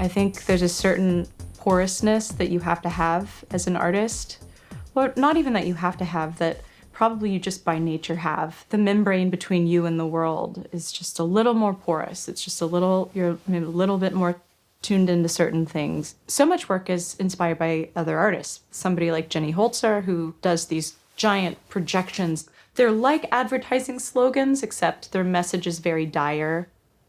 I think there's a certain porousness that you have to have as an artist. Well, not even that you have to have, that probably you just by nature have. The membrane between you and the world is just a little more porous. It's just you're maybe a little bit more tuned into certain things. So much work is inspired by other artists. Somebody like Jenny Holzer, who does these giant projections. They're like advertising slogans, except their message is very dire.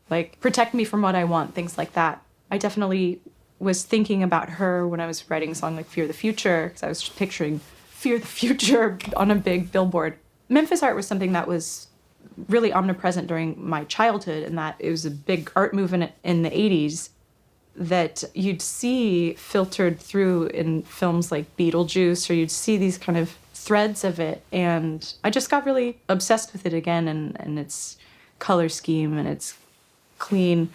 Like, protect me from what I want, things like that. I definitely was thinking about her when I was writing a song like Fear the Future, because I was picturing Fear the Future on a big billboard. Memphis art was something that was really omnipresent during my childhood, and that it was a big art movement in the 80s that you'd see filtered through in films like Beetlejuice, or you'd see these kind of threads of it. And I just got really obsessed with it again, and its color scheme and its clean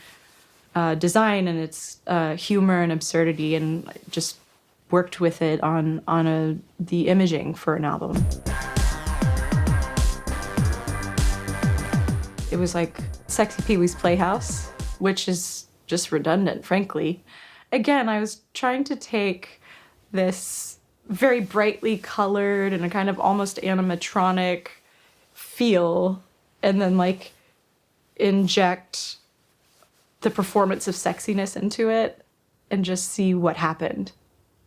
design and its humor and absurdity, and just worked with it on the imaging for an album. It was like Sexy Pee-wee's Playhouse, which is just redundant, frankly. Again, I was trying to take this very brightly colored and a kind of almost animatronic feel and then like inject the performance of sexiness into it and just see what happened.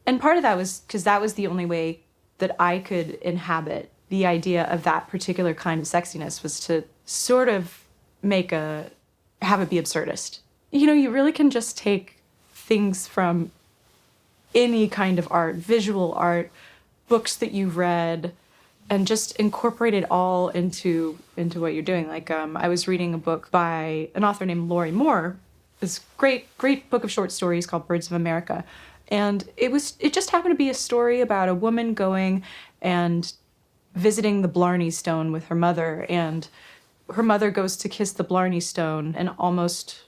And part of that was because that was the only way that I could inhabit the idea of that particular kind of sexiness, was to sort of have it be absurdist. You know, you really can just take things from any kind of art, visual art, books that you've read, and just incorporate it all into what you're doing. Like, I was reading a book by an author named Lori Moore, this great book of short stories called Birds of America. And it just happened to be a story about a woman going and visiting the Blarney Stone with her mother, and her mother goes to kiss the Blarney Stone and almost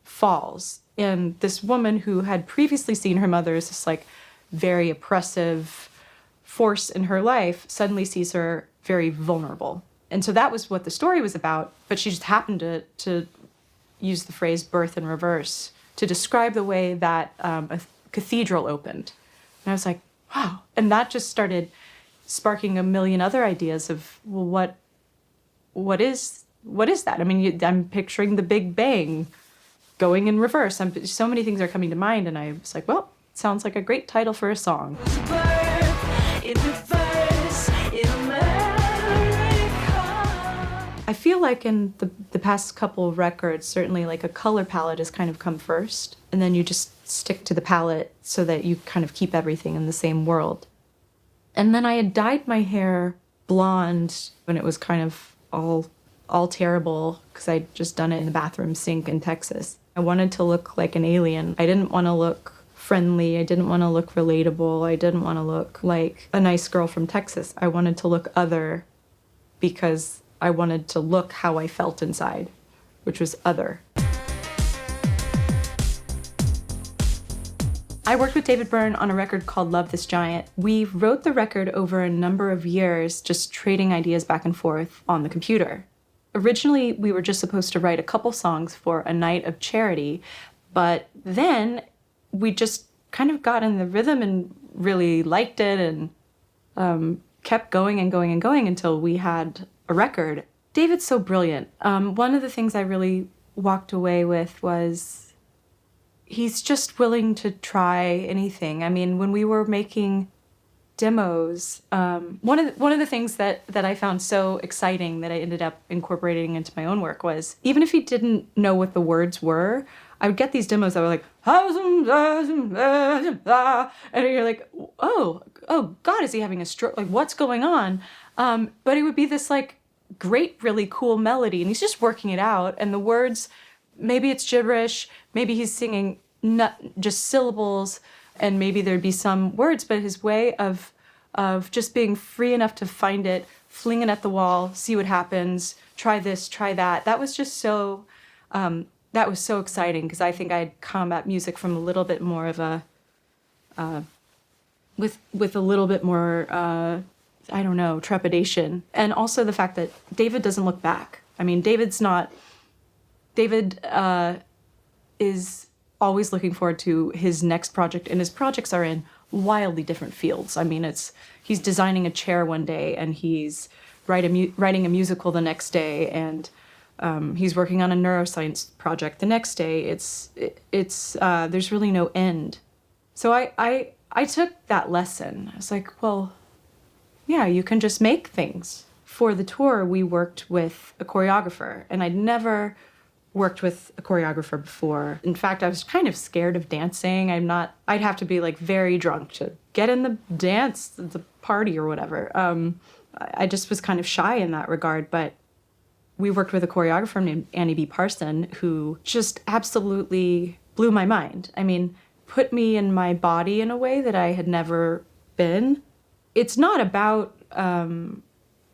falls. And this woman who had previously seen her mother as this like very oppressive force in her life suddenly sees her very vulnerable. And so that was what the story was about, but she just happened to use the phrase birth in reverse to describe the way that a cathedral opened. And I was like, wow. And that just started sparking a million other ideas of, well, what is that? I mean, I'm picturing the Big Bang going in reverse. So many things are coming to mind, and I was like, well, it sounds like a great title for a song. I feel like in the past couple of records, certainly like a color palette has kind of come first, and then you just stick to the palette so that you kind of keep everything in the same world. And then I had dyed my hair blonde when it was kind of all terrible, because I'd just done it in the bathroom sink in Texas. I wanted to look like an alien. I didn't want to look friendly. I didn't want to look relatable. I didn't want to look like a nice girl from Texas. I wanted to look other, because I wanted to look how I felt inside, which was other. I worked with David Byrne on a record called Love This Giant. We wrote the record over a number of years, just trading ideas back and forth on the computer. Originally, we were just supposed to write a couple songs for a night of charity, but then we just kind of got in the rhythm and really liked it, and kept going and going and going until we had a record. David's so brilliant. One of the things I really walked away with was he's just willing to try anything. I mean, when we were making demos, one of the things that I found so exciting that I ended up incorporating into my own work was, even if he didn't know what the words were, I would get these demos that were like, and you're like, oh God, is he having a stroke? Like, what's going on? But it would be this like great, really cool melody, and he's just working it out. And the words, maybe it's gibberish, maybe he's singing just syllables, and maybe there'd be some words, but his way of just being free enough to find it, fling it at the wall, see what happens, try this, try that. That was just so, that was so exciting, because I think I'd come at music from a little bit more of a, with a little bit more, I don't know, trepidation. And also the fact that David doesn't look back. I mean, David is always looking forward to his next project, and his projects are in wildly different fields. I mean, he's designing a chair one day, and he's writing a musical the next day, and he's working on a neuroscience project the next day. There's really no end. So I took that lesson. I was like, well, yeah, you can just make things. For the tour, we worked with a choreographer, and I'd never worked with a choreographer before. In fact, I was kind of scared of dancing. I'd have to be like very drunk to get in the dance, the party or whatever. I just was kind of shy in that regard, but we worked with a choreographer named Annie B. Parson, who just absolutely blew my mind. I mean, put me in my body in a way that I had never been. It's not about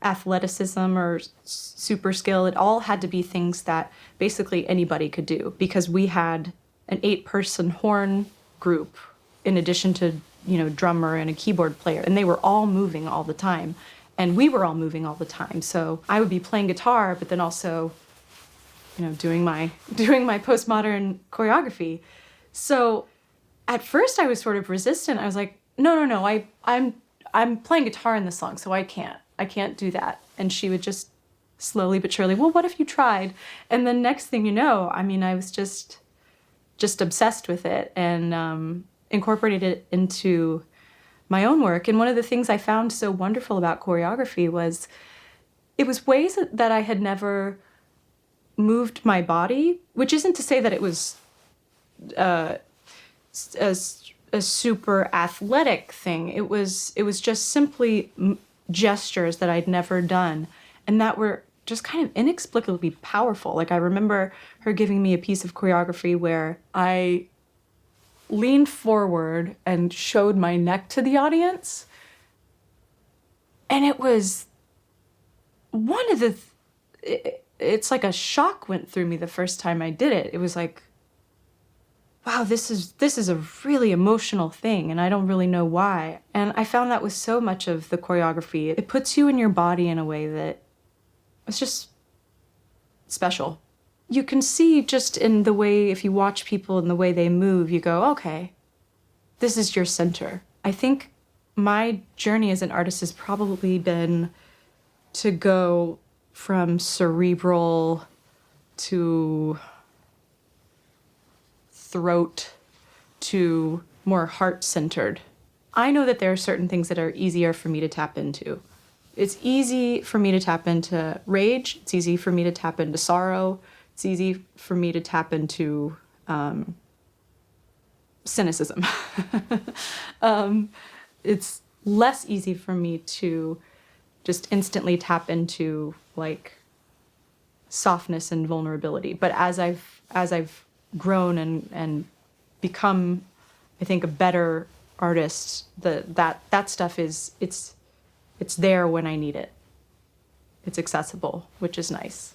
athleticism or super skill. It all had to be things that basically anybody could do, because we had an 8-person horn group in addition to, drummer and a keyboard player, and they were all moving all the time, and we were all moving all the time. So I would be playing guitar, but then also, doing my postmodern choreography. So at first I was sort of resistant. I was like, no, I'm playing guitar in the song, so I can't do that. And she would just slowly but surely, well, what if you tried? And the next thing you know, I mean, I was just obsessed with it and incorporated it into my own work. And one of the things I found so wonderful about choreography was it was ways that I had never moved my body, which isn't to say that it was a super athletic thing. It was just simply gestures that I'd never done, and that were just kind of inexplicably powerful. Like, I remember her giving me a piece of choreography where I leaned forward and showed my neck to the audience, and it was one of the it's like a shock went through me the first time I did it. It was like, wow, this is a really emotional thing, and I don't really know why. And I found that with so much of the choreography, it puts you in your body in a way that it's just special. You can see just in the way, if you watch people and the way they move, you go, okay, this is your center. I think my journey as an artist has probably been to go from cerebral to throat to more heart-centered. I know that there are certain things that are easier for me to tap into. It's easy for me to tap into rage. It's easy for me to tap into sorrow. It's easy for me to tap into cynicism. It's less easy for me to just instantly tap into like softness and vulnerability. But as I've grown and become, I think, a better artist, that stuff it's there when I need it. It's accessible, which is nice.